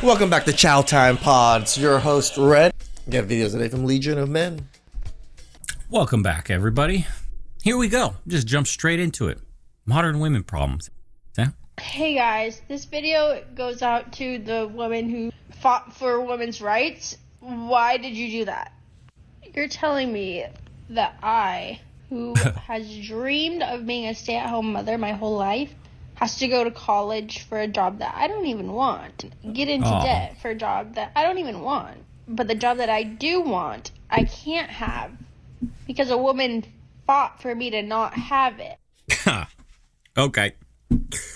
Welcome back to Chow Time Pods. Your host, Red. We got videos today from Legion of Men. Welcome back, everybody. Here we go. Just jump straight into it. Modern women problems. Yeah? Hey guys, this video goes out to the woman who fought for women's rights. Why did you do that? You're telling me that I, who has dreamed of being a stay-at-home mother my whole life, has to go to college for a job that I don't even want, get into debt for a job that I don't even want, but the job that I do want, I can't have because a woman fought for me to not have it. Okay.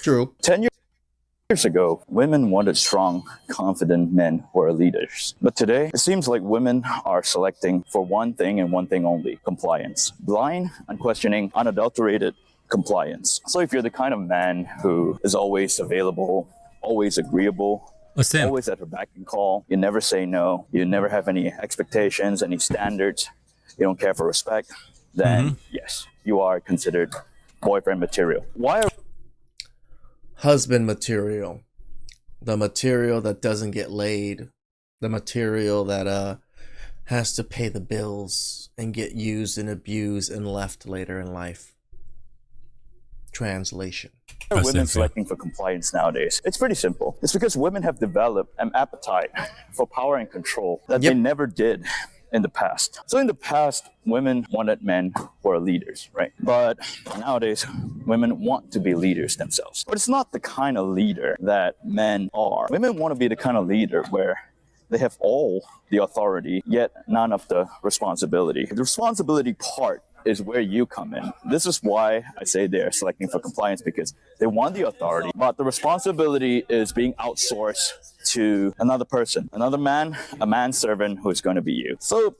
True. 10 years ago, women wanted strong, confident men who are leaders. But today, it seems like women are selecting for one thing and one thing only: compliance. Blind, unquestioning, unadulterated compliance. So if you're the kind of man who is always available, always agreeable, always at her beck and call, you never say no, you never have any expectations, any standards, you don't care for respect, then yes, you are considered boyfriend material. Why are Husband material. The material that doesn't get laid. The material that has to pay the bills and get used and abused and left later in life. Translation. Why are women selecting for compliance nowadays? It's pretty simple. It's because women have developed an appetite for power and control that they never did in the past. So in the past, women wanted men who are leaders, right? But nowadays, women want to be leaders themselves. But it's not the kind of leader that men are. Women want to be the kind of leader where they have all the authority, yet none of the responsibility. The responsibility part is where you come in. This is why I say they're selecting for compliance, because they want the authority, but the responsibility is being outsourced to another person, another man, a manservant who's going to be you. So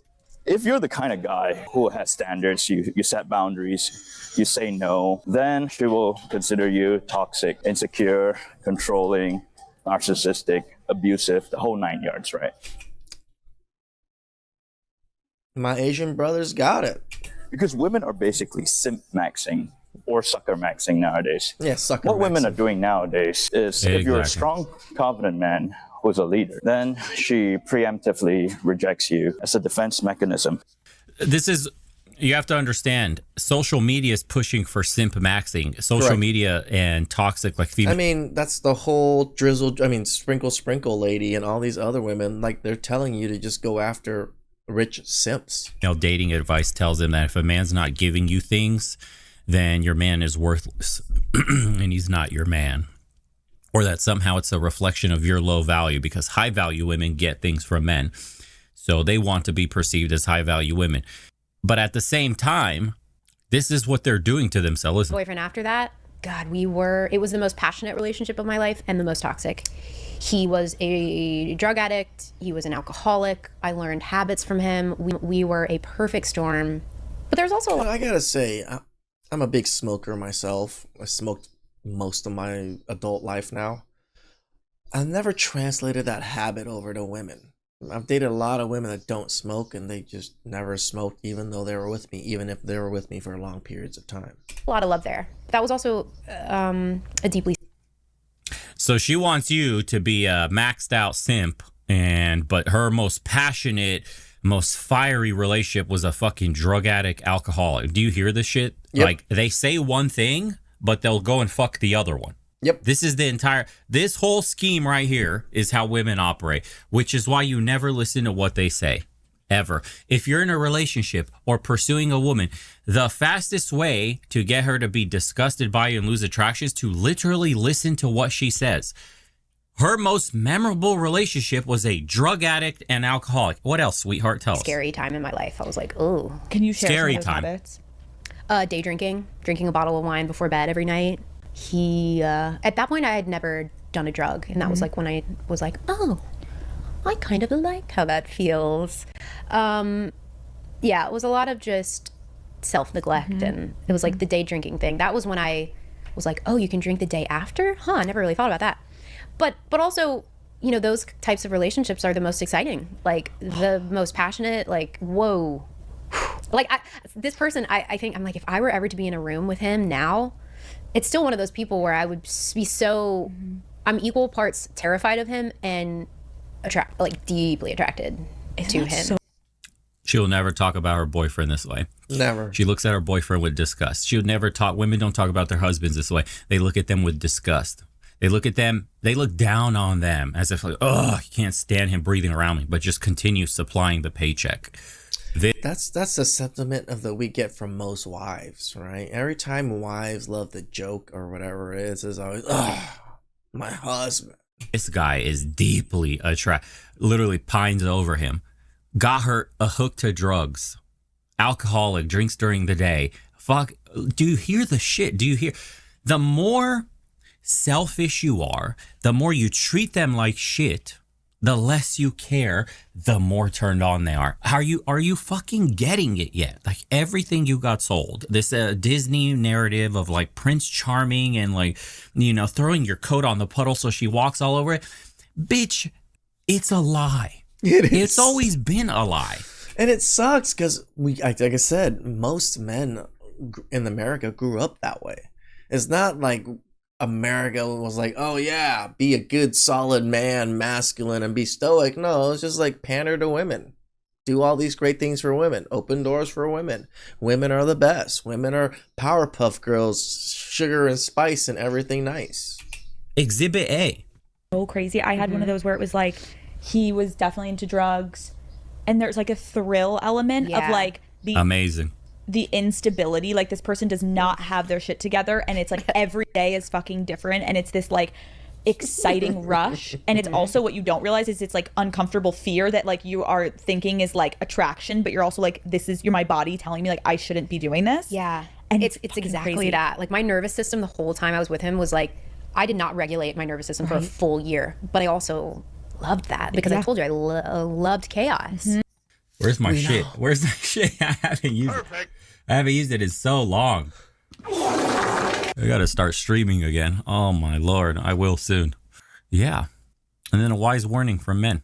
if you're the kind of guy who has standards, you set boundaries, you say no, then she will consider you toxic, insecure, controlling, narcissistic, abusive, the whole 9 yards, right? My Asian brothers got it. Because women are basically simp maxing or sucker maxing nowadays. Yeah, sucker What women maxing. are doing nowadays is if you're a strong, confident man who's a leader, then she preemptively rejects you as a defense mechanism. You have to understand, social media is pushing for simp maxing. Social Correct. media and toxic, like female. I mean, that's the whole sprinkle lady and all these other women. Like, they're telling you to just go after rich simps. Dating advice tells them that if a man's not giving you things, then your man is worthless and he's not your man. Or that somehow it's a reflection of your low value, because high value women get things from men. So they want to be perceived as high value women. But at the same time, this is what they're doing to themselves. Boyfriend after that, God, it was the most passionate relationship of my life and the most toxic. He was a drug addict. He was an alcoholic. I learned habits from him. We were a perfect storm. But there's also... I gotta say, I'm a big smoker myself. I smoked most of my adult life now. I've never translated that habit over to women. I've dated a lot of women that don't smoke, and they just never smoked, even though they were with me, even if they were with me for long periods of time. A lot of love there. That was also a deeply... So she wants you to be a maxed out simp, but her most passionate, most fiery relationship was a fucking drug addict alcoholic. Do you hear this shit? Yep. Like, they say one thing, but they'll go and fuck the other one. Yep. This whole scheme right here is how women operate, which is why you never listen to what they say. Ever. If you're in a relationship or pursuing a woman, the fastest way to get her to be disgusted by you and lose attraction is to literally listen to what she says. Her most memorable relationship was a drug addict and alcoholic. What else, sweetheart? Tell us. Scary time in my life. I was like, oh. Can you share Scary some of those time. habits? Day drinking a bottle of wine before bed every night. He, at that point I had never done a drug. And that was like when I was like, oh, I kind of like how that feels. Yeah, it was a lot of just self-neglect, and it was like the day drinking thing. That was when I was like, oh, you can drink the day after? Huh, I never really thought about that. But also, you know, those types of relationships are the most exciting, like the most passionate, like, whoa. Like this person, I think, I'm like, if I were ever to be in a room with him now, it's still one of those people where I would be so, I'm equal parts terrified of him and deeply attracted to him. She'll never talk about her boyfriend this way. Never. She looks at her boyfriend with disgust. She would never talk. Women don't talk about their husbands this way. They look at them with disgust. They look at them. They look down on them as if like, oh, you can't stand him breathing around me, but just continue supplying the paycheck. That's the sentiment of that we get from most wives, right? Every time wives love the joke or whatever it is always, oh, my husband. This guy is deeply attracted. Literally pines over him. Got her hooked to drugs. Alcoholic, drinks during the day. Fuck. Do you hear the shit? Do you hear? The more selfish you are, the more you treat them like shit, the less you care, the more turned on they are. Are you fucking getting it yet? Like everything you got sold, this Disney narrative of like Prince Charming and like, you know, throwing your coat on the puddle so she walks all over it. Bitch, it's a lie. It is. It's always been a lie. And it sucks because like I said, most men in America grew up that way. It's not like America was like, oh yeah, be a good solid man, masculine, and be stoic. No, it's just like pander to women. Do all these great things for women. Open doors for women. Women are the best. Women are Powerpuff Girls, sugar and spice and everything nice. Exhibit A. So crazy. I had one of those where it was like he was definitely into drugs, and there's like a thrill element of like amazing. The instability, like this person does not have their shit together, and it's like every day is fucking different, and it's this like exciting rush. And it's also what you don't realize is it's like uncomfortable fear that like you are thinking is like attraction, but you're also like, you're my body telling me like I shouldn't be doing this. Yeah. And it's exactly crazy. that. Like my nervous system the whole time I was with him was like, I did not regulate my nervous system for a full year, but I also loved that because I told you I loved chaos. Where's my shit? Where's that shit? I haven't used it. I haven't used it in so long. I gotta start streaming again. Oh my lord, I will soon. Yeah. And then a wise warning from men.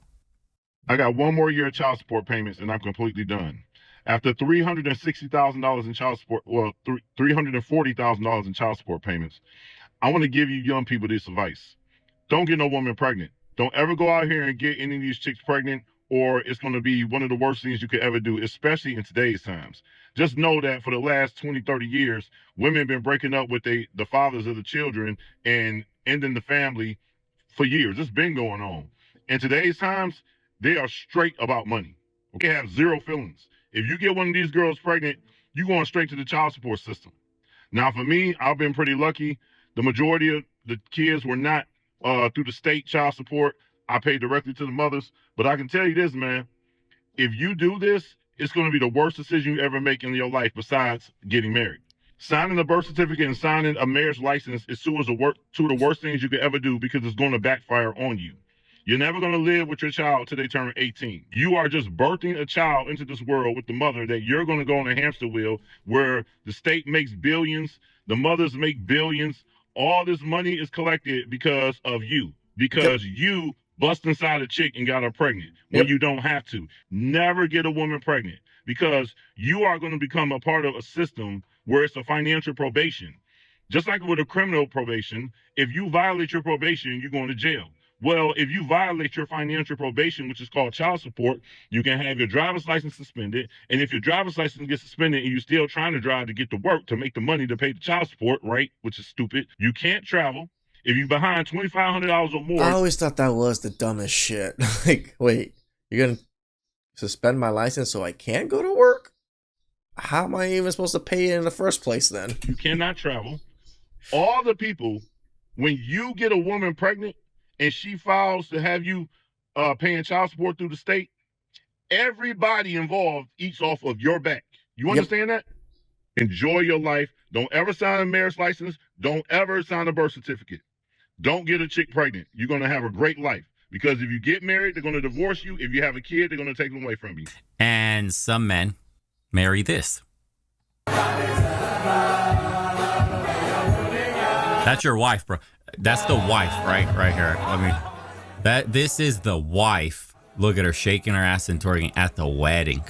I got one more year of child support payments and I'm completely done. After $360,000 in child support, well, $340,000 in child support payments, I want to give you young people this advice. Don't get no woman pregnant. Don't ever go out here and get any of these chicks pregnant, or it's going to be one of the worst things you could ever do, especially in today's times. Just know that for the last 20, 30 years, women have been breaking up with the fathers of the children and ending the family for years. It's been going on. In today's times, they are straight about money. Okay, have zero feelings. If you get one of these girls pregnant, you're going straight to the child support system. Now, for me, I've been pretty lucky. The majority of the kids were not through the state child support. I paid directly to the mothers. But I can tell you this, man. If you do this, it's going to be the worst decision you ever make in your life besides getting married. Signing a birth certificate and signing a marriage license is two of the worst things you could ever do because it's going to backfire on you. You're never going to live with your child till they turn 18. You are just birthing a child into this world with the mother that you're going to go on a hamster wheel where the state makes billions, the mothers make billions. All this money is collected because of you, because you bust inside a chick and got her pregnant when you don't have to. Never get a woman pregnant because you are going to become a part of a system where it's a financial probation. Just like with a criminal probation, if you violate your probation, you're going to jail. Well, if you violate your financial probation, which is called child support, you can have your driver's license suspended. And if your driver's license gets suspended and you're still trying to drive to get to work to make the money to pay the child support, right, which is stupid, you can't travel. If you're behind $2,500 or more. I always thought that was the dumbest shit. Like, wait, you're going to suspend my license so I can't go to work? How am I even supposed to pay it in the first place then? You cannot travel. All the people, when you get a woman pregnant and she files to have you paying child support through the state, everybody involved eats off of your back. You understand that? Enjoy your life. Don't ever sign a marriage license. Don't ever sign a birth certificate. Don't get a chick pregnant. You're going to have a great life. Because if you get married, they're going to divorce you. If you have a kid, they're going to take them away from you. And some men marry this. That's your wife, bro. That's the wife, right here. I mean, this is the wife. Look at her shaking her ass and twerking at the wedding.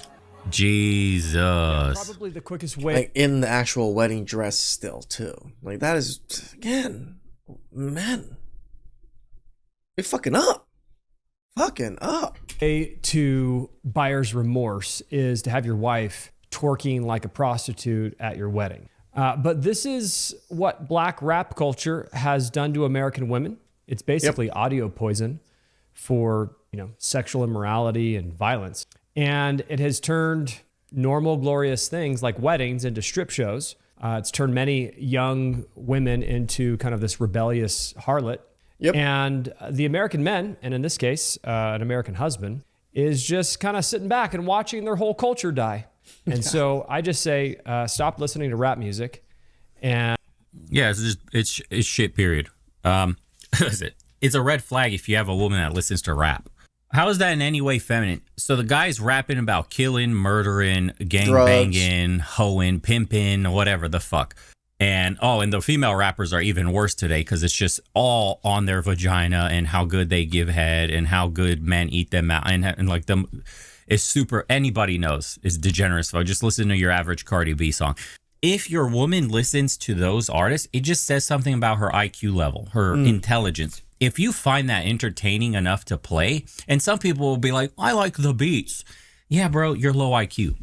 Jesus. Probably the quickest way. Like in the actual wedding dress still too. Like that is, again, men. You're fucking up. Fucking up. To buyer's remorse is to have your wife twerking like a prostitute at your wedding. But this is what black rap culture has done to American women. It's basically audio poison for, sexual immorality and violence. And it has turned normal, glorious things like weddings into strip shows. It's turned many young women into kind of this rebellious harlot. Yep. And the American men, and in this case, an American husband, is just kind of sitting back and watching their whole culture die. And so I just say, stop listening to rap music. And yeah, it's shit, period. It's a red flag if you have a woman that listens to rap. How is that in any way feminine? So the guy's rapping about killing, murdering, gangbanging, hoeing, pimping, whatever the fuck. And the female rappers are even worse today because it's just all on their vagina and how good they give head and how good men eat them out. And like them, it's super, anybody knows it's degenerate. So just listen to your average Cardi B song. If your woman listens to those artists, it just says something about her IQ level, her intelligence. If you find that entertaining enough to play, and some people will be like, I like the beats. Yeah, bro, you're low IQ.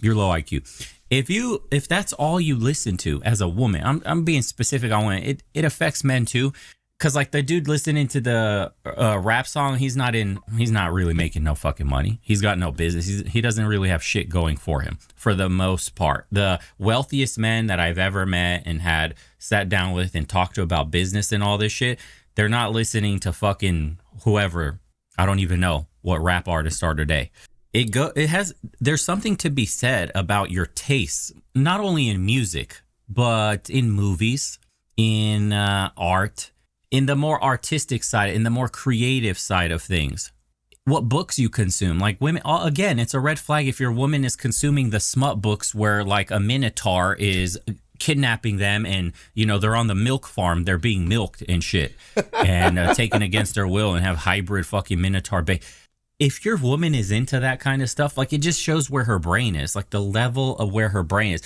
You're low IQ. If that's all you listen to as a woman, I'm being specific on women. It affects men too, because like the dude listening to the rap song, he's not really making no fucking money. He's got no business. He doesn't really have shit going for him for the most part. The wealthiest men that I've ever met and had sat down with and talked to about business and all this shit, they're not listening to fucking whoever. I don't even know what rap artists are today. There's something to be said about your tastes, not only in music, but in movies, in art, in the more artistic side, in the more creative side of things. What books you consume, like women, again, it's a red flag if your woman is consuming the smut books where like a minotaur is kidnapping them and they're on the milk farm, they're being milked and shit and taken against their will and have hybrid fucking minotaur if your woman is into that kind of stuff, like it just shows where her brain is, like the level of where her brain is.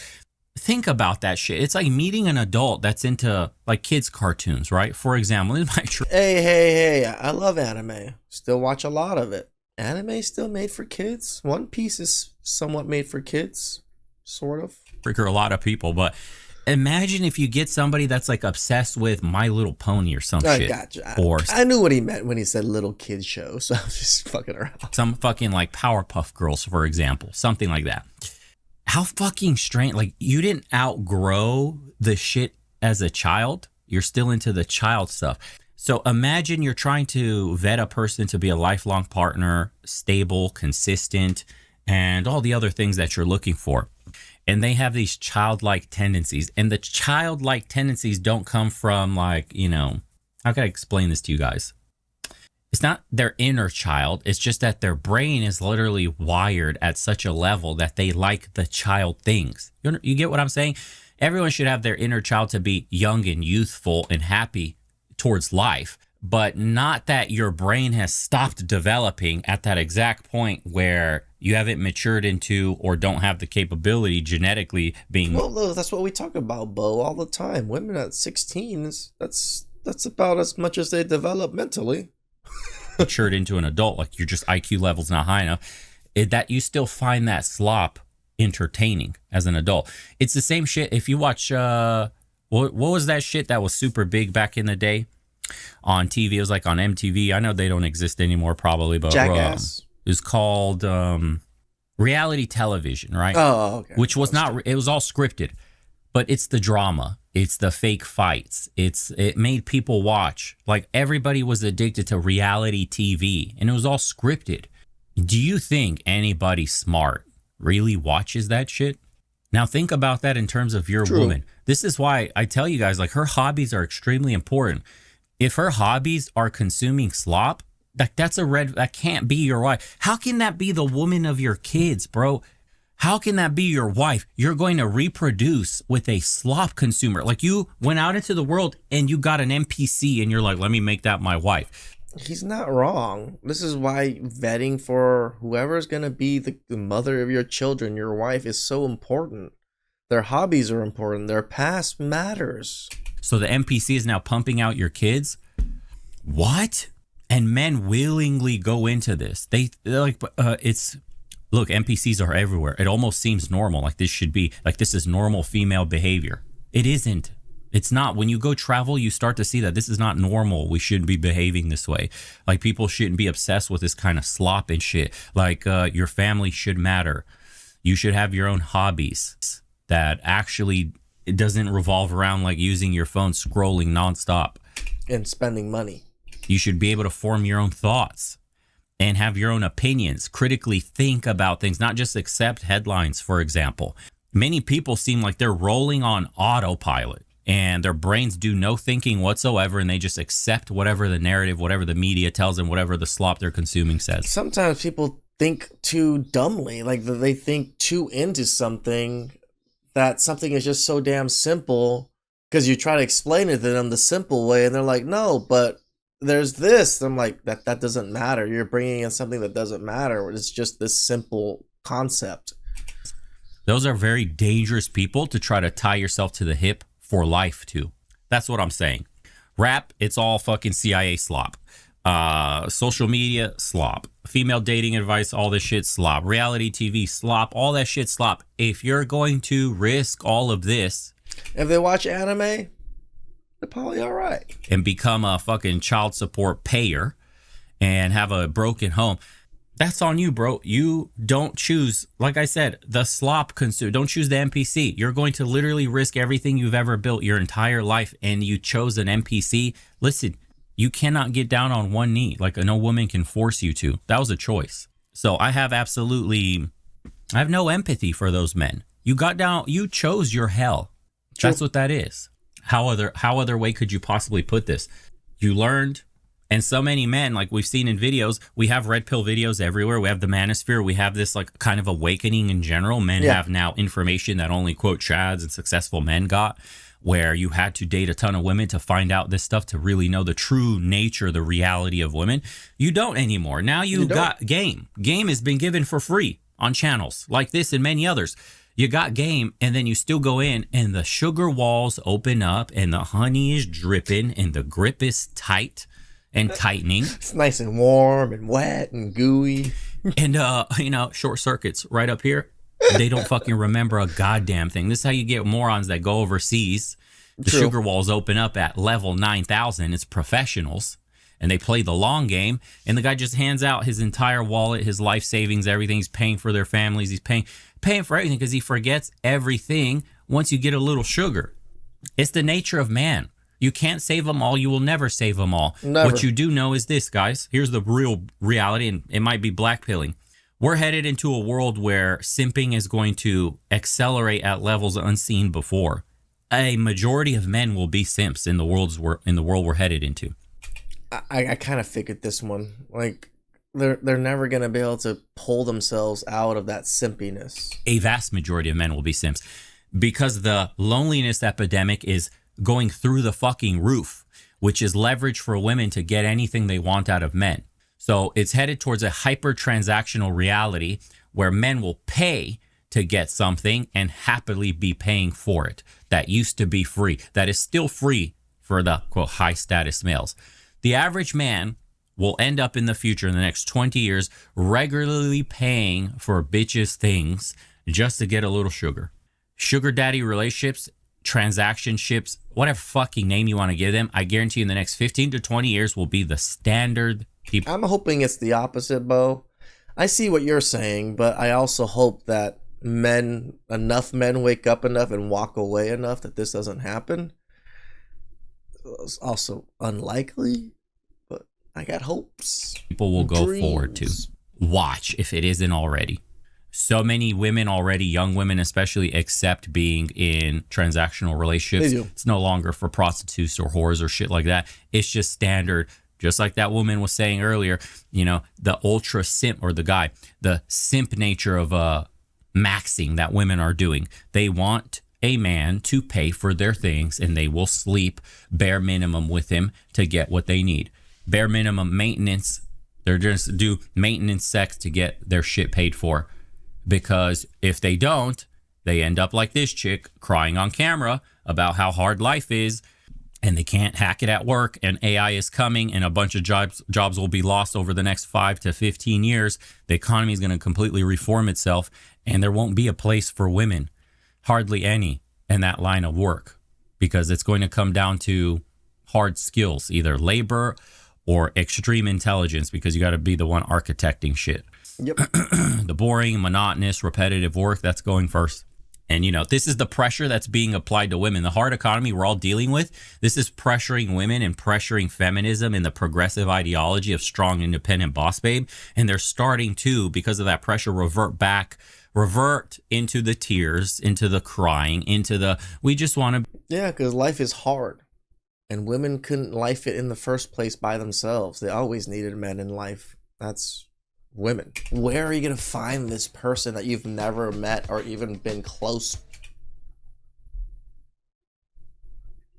Think about that shit. It's like meeting an adult that's into like kids cartoons, right? For example, hey, I love anime. Still watch a lot of it. Anime still made for kids. One Piece is somewhat made for kids, sort of. Trigger a lot of people, but imagine if you get somebody that's like obsessed with My Little Pony or some shit. Gotcha. Or I knew what he meant when he said little kid show, so I was just fucking around. Some fucking like Powerpuff Girls, for example, something like that. How fucking strange. Like you didn't outgrow the shit as a child. You're still into the child stuff. So imagine you're trying to vet a person to be a lifelong partner, stable, consistent, and all the other things that you're looking for. And they have these childlike tendencies. And the childlike tendencies don't come from like, how can I explain this to you guys? It's not their inner child. It's just that their brain is literally wired at such a level that they like the child things. You get what I'm saying? Everyone should have their inner child to be young and youthful and happy towards life. But not that your brain has stopped developing at that exact point where you haven't matured into or don't have the capability genetically being. Well, that's what we talk about, Bo, all the time. Women at 16, that's about as much as they develop mentally. Matured into an adult, like your just IQ level's not high enough. That you still find that slop entertaining as an adult. It's the same shit if you watch. What was that shit that was super big back in the day? On TV, it was like on MTV. I know they don't exist anymore, probably, but Jackass. It was called reality television, right? Oh, okay. Which was not. It was all scripted, but it's the drama. It's the fake fights. It made people watch. Like everybody was addicted to reality TV, and it was all scripted. Do you think anybody smart really watches that shit? Now think about that in terms of your woman. This is why I tell you guys, like her hobbies are extremely important. If her hobbies are consuming slop, that can't be your wife. How can that be the woman of your kids, bro? How can that be your wife? You're going to reproduce with a slop consumer. Like you went out into the world and you got an NPC and you're like, let me make that my wife. He's not wrong. This is why vetting for whoever's going to be the mother of your children, your wife, is so important. Their hobbies are important. Their past matters. So the NPC is now pumping out your kids? What? And men willingly go into this. They're like, look, NPCs are everywhere. It almost seems normal. Like this should be, like this is normal female behavior. It isn't. It's not. When you go travel, you start to see that this is not normal. We shouldn't be behaving this way. Like people shouldn't be obsessed with this kind of slop and shit. Like your family should matter. You should have your own hobbies that actually it doesn't revolve around like using your phone scrolling nonstop. And spending money. You should be able to form your own thoughts and have your own opinions, critically think about things, not just accept headlines, for example. Many people seem like they're rolling on autopilot and their brains do no thinking whatsoever, and they just accept whatever the narrative, whatever the media tells them, whatever the slop they're consuming says. Sometimes people think too dumbly, like they think too into something, that something is just so damn simple because you try to explain it to them the simple way and they're like, no, but there's this. I'm like, that doesn't matter. You're bringing in something that doesn't matter. It's just this simple concept. Those are very dangerous people to try to tie yourself to the hip for life to. That's what I'm saying. Rap, it's all fucking CIA slop. Social media, slop. Female dating advice, all this shit, slop. Reality TV, slop. All that shit, slop. If you're going to risk all of this, if they watch anime, they're probably all right. And become a fucking child support payer and have a broken home, that's on you, bro. You don't choose, like I said, the slop consumer. Don't choose the NPC. You're going to literally risk everything you've ever built your entire life, and you chose an NPC. Listen, you cannot get down on one knee. Like no woman can force you to. That was a choice. So I have no empathy for those men. You got down, you chose your hell. True. That's what that is. How other way could you possibly put this? You learned, and so many men, like we've seen in videos, we have red pill videos everywhere. We have the manosphere. We have this like kind of awakening in general. Men have now information that only quote chads and successful men got, where you had to date a ton of women to find out this stuff, to really know the true nature, the reality of women. You don't anymore. Now you got game. Game has been given for free on channels like this and many others. You got game, and then you still go in, and the sugar walls open up, and the honey is dripping, and the grip is tight and tightening. It's nice and warm and wet and gooey. And, short circuits right up here. They don't fucking remember a goddamn thing. This is how you get morons that go overseas. The sugar walls open up at level 9,000. It's professionals. And they play the long game. And the guy just hands out his entire wallet, his life savings, everything. He's paying for their families. He's paying for everything because he forgets everything once you get a little sugar. It's the nature of man. You can't save them all. You will never save them all. Never. What you do know is this, guys. Here's the real reality, and it might be blackpilling. We're headed into a world where simping is going to accelerate at levels unseen before. A majority of men will be simps in the world we're headed into. I kind of figured this one. Like, they're never going to be able to pull themselves out of that simpiness. A vast majority of men will be simps because the loneliness epidemic is going through the fucking roof, which is leverage for women to get anything they want out of men. So it's headed towards a hyper transactional reality where men will pay to get something and happily be paying for it. That used to be free. That is still free for the quote high status males. The average man will end up in the future, in the next 20 years, regularly paying for bitches' things just to get a little sugar. Sugar daddy relationships, transaction ships, whatever fucking name you want to give them, I guarantee you in the next 15 to 20 years will be the standard people. I'm hoping it's the opposite, Bo. I see what you're saying, but I also hope that enough men wake up enough and walk away enough that this doesn't happen. It's also unlikely, but I got hopes. People will go forward to watch if it isn't already. So many women already, young women especially, accept being in transactional relationships. It's no longer for prostitutes or whores or shit like that. It's just standard. Just like that woman was saying earlier, the ultra simp, or the simp nature of maxing that women are doing. They want a man to pay for their things, and they will sleep bare minimum with him to get what they need. Bare minimum maintenance. They're just do maintenance sex to get their shit paid for. Because if they don't, they end up like this chick crying on camera about how hard life is. and they can't hack it at work, and AI is coming, and a bunch of jobs will be lost over the next 5 to 15 years. The economy is going to completely reform itself, and there won't be a place for women, hardly any, in that line of work, because it's going to come down to hard skills, either labor or extreme intelligence, because you got to be the one architecting shit. Yep. The boring, monotonous, repetitive work, that's going first. And, this is the pressure that's being applied to women. The hard economy we're all dealing with, this is pressuring women and pressuring feminism and the progressive ideology of strong, independent boss babe. And they're starting to, because of that pressure, revert into the tears, into the crying, into the, we just want to. Yeah, because life is hard. And women couldn't life it in the first place by themselves. They always needed men in life. That's women. Where are you going to find this person that you've never met or even been close?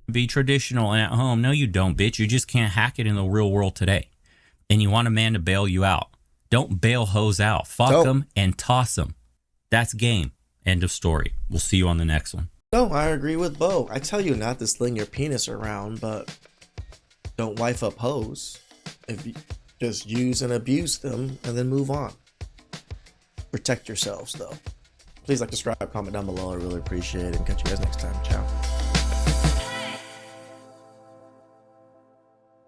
Be traditional and at home. No, you don't, bitch. You just can't hack it in the real world today. And you want a man to bail you out. Don't bail hoes out. Fuck them and toss them. That's game. End of story. We'll see you on the next one. No, I agree with Bo. I tell you not to sling your penis around, but don't wife up hoes. If you just use and abuse them and then move on. Protect yourselves, though. Please like, subscribe, comment down below. I really appreciate it. And catch you guys next time. Ciao.